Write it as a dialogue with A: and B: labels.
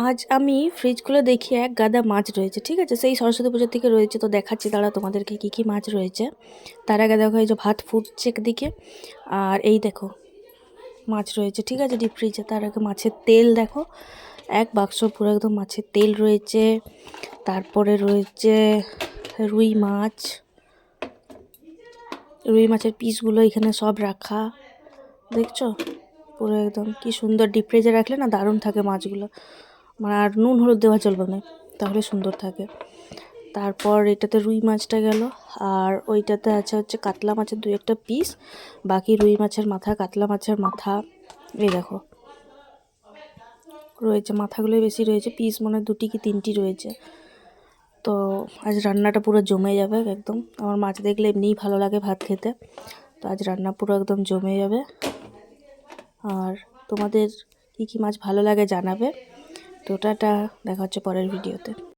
A: আজ আমি ফ্রিজ খুলে দেখি এক গাদা মাছ রয়েছে, ঠিক আছে, সেই সরস্বতী পুজোর থেকে রয়েছে। তো দেখাচ্ছি দাঁড়া তোমাদেরকে কী কী মাছ রয়েছে। তার আগে দেখো এই যে ভাত ফুটছে একদিকে, আর এই দেখো মাছ রয়েছে, ঠিক আছে, ডিপ ফ্রিজে। তার আগে মাছের তেল দেখো, এক বাক্স পুরো একদম মাছের তেল রয়েছে। তারপরে রয়েছে রুই মাছ, রুই মাছের পিসগুলো এখানে সব রাখা, দেখছো পুরো একদম কি সুন্দর। ডিপ ফ্রিজে রাখলে না দারুণ থাকে মাছগুলো, মানে আর নুন হলুদ দেওয়া চলবে না, তাহলে সুন্দর থাকে। তারপর এটাতে রুই মাছটা গেল, আর ওইটাতে আছে হচ্ছে কাতলা মাছের 2-1টা পিস, বাকি রুই মাছের মাথা, কাতলা মাছের মাথা। এই দেখো রয়েছে, মাথাগুলোই বেশি রয়েছে, পিস মনে হয় 2টি কি 3টি রয়েছে। তো আজ রান্নাটা পুরো জমে যাবে একদম। আমার মাছ দেখলে এমনিই ভালো লাগে ভাত খেতে, তো আজ রান্না পুরো একদম জমে যাবে। আর তোমাদের কী কী মাছ ভালো লাগে জানাবে। তো টাটা, দেখা হচ্ছে পরের ভিডিওতে।